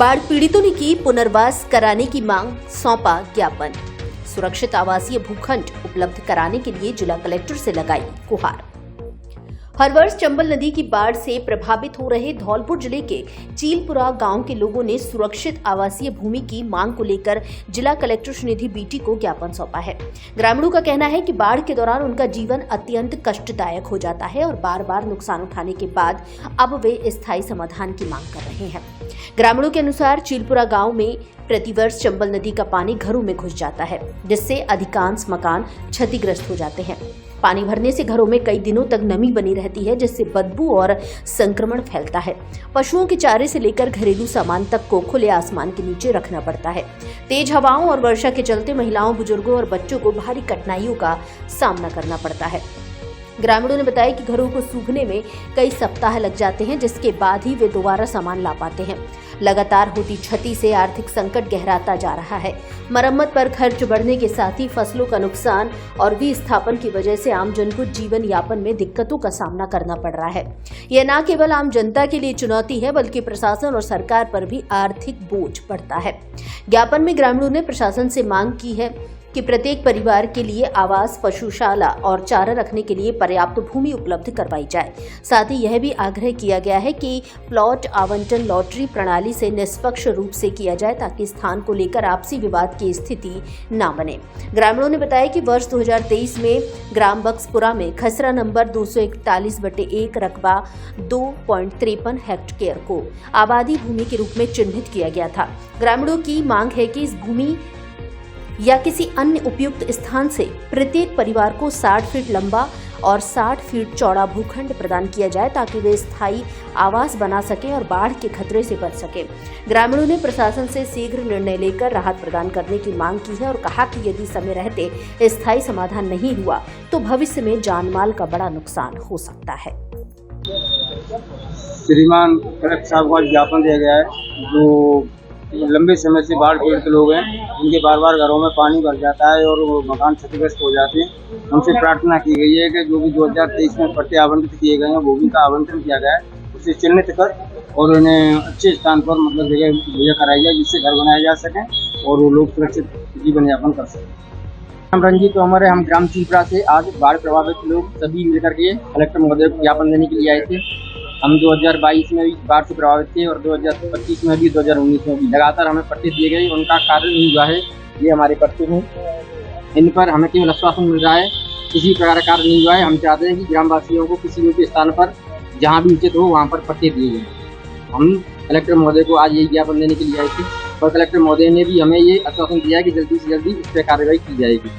बाढ़ पीड़ितों ने की पुनर्वास कराने की मांग, सौंपा ज्ञापन। सुरक्षित आवासीय भूखंड उपलब्ध कराने के लिए जिला कलेक्टर से लगाई गुहार। हर वर्ष चंबल नदी की बाढ़ से प्रभावित हो रहे धौलपुर जिले के चीलपुरा गांव के लोगों ने सुरक्षित आवासीय भूमि की मांग को लेकर जिला कलेक्टर श्रीनिधि बीटी को ज्ञापन सौंपा है। ग्रामीणों का कहना है कि बाढ़ के दौरान उनका जीवन अत्यंत कष्टदायक हो जाता है और बार बार नुकसान उठाने के बाद अब वे स्थायी समाधान की मांग कर रहे हैं। ग्रामीणों के अनुसार चीलपुरा गांव में प्रतिवर्ष चंबल नदी का पानी घरों में घुस जाता है, जिससे अधिकांश मकान क्षतिग्रस्त हो जाते हैं। पानी भरने से घरों में कई दिनों तक नमी बनी रहती है, जिससे बदबू और संक्रमण फैलता है। पशुओं के चारे से लेकर घरेलू सामान तक को खुले आसमान के नीचे रखना पड़ता है। तेज हवाओं और वर्षा के चलते महिलाओं, बुजुर्गों और बच्चों को भारी कठिनाइयों का सामना करना पड़ता है। ग्रामीणों ने बताया कि घरों को सूखने में कई सप्ताह लग जाते हैं, जिसके बाद ही वे दोबारा सामान ला पाते हैं। लगातार होती क्षति से आर्थिक संकट गहराता जा रहा है। मरम्मत पर खर्च बढ़ने के साथ ही फसलों का नुकसान और विस्थापन की वजह से आमजन को जीवन यापन में दिक्कतों का सामना करना पड़ रहा है। यह न केवल आम जनता के लिए चुनौती है, बल्कि प्रशासन और सरकार पर भी आर्थिक बोझ पड़ता है। ज्ञापन में ग्रामीणों ने प्रशासन से मांग की है कि प्रत्येक परिवार के लिए आवास, पशुशाला और चारा रखने के लिए पर्याप्त भूमि उपलब्ध करवाई जाए। साथ ही यह भी आग्रह किया गया है कि प्लॉट आवंटन लॉटरी प्रणाली से निष्पक्ष रूप से किया जाए, ताकि स्थान को लेकर आपसी विवाद की स्थिति न बने। ग्रामीणों ने बताया कि वर्ष 2023 में ग्राम बक्सपुरा में खसरा नंबर 241/1 रकबा 2.53 हेक्टेयर को आबादी भूमि के रूप में चिन्हित किया गया था। ग्रामीणों की मांग है कि इस भूमि या किसी अन्य उपयुक्त स्थान से प्रत्येक परिवार को 60 फीट लंबा और 60 फीट चौड़ा भूखंड प्रदान किया जाए, ताकि वे स्थायी आवास बना सकें और बाढ़ के खतरे से बच सकें। ग्रामीणों ने प्रशासन से शीघ्र निर्णय लेकर राहत प्रदान करने की मांग की है और कहा कि यदि समय रहते स्थायी समाधान नहीं हुआ तो भविष्य में जानमाल का बड़ा नुकसान हो सकता है। श्रीमान कलेक्टर साहब को ज्ञापन दिया गया है। जो लंबे समय से बाढ़ पीड़ित लोग हैं, उनके बार बार घरों में पानी भर जाता है और वो मकान क्षतिग्रस्त हो जाते हैं। उनसे प्रार्थना की गई है कि जो भी 2023 में पट्टे आवंटित किए गए हैं, भूमि का आवंटन किया गया है, उसे चिन्हित कर और उन्हें अच्छे स्थान पर जगह मुहैया कराई जाए, जिससे घर बनाए जा सकें और वो लोग सुरक्षित जीवन यापन कर सकें। हम रंजीत तोमर है, हम ग्राम चीलपुरा से आज बाढ़ प्रभावित लोग सभी मिलकर के कलेक्टर महोदय को ज्ञापन देने के लिए आए थे। हम 2022 में भी बाढ़ से प्रभावित थे और 2025 में भी, 2019 में भी लगातार हमें पट्टे दिए गए। उनका कार्य नहीं हुआ है, ये हमारे पट्टे हैं। इन पर हमें केवल आश्वासन मिल रहा है, किसी प्रकार का कार्य नहीं हुआ है। हम चाहते हैं कि ग्रामवासियों को किसी भी स्थान पर जहाँ भी उचित हो वहाँ पर पट्टे दिए जाएँ। हम कलेक्टर महोदय को आज यही ज्ञापन देने के लिए आए थे और कलेक्टर महोदय ने भी हमें ये आश्वासन दिया है कि जल्दी से जल्दी इस पर कार्रवाई की जाएगी।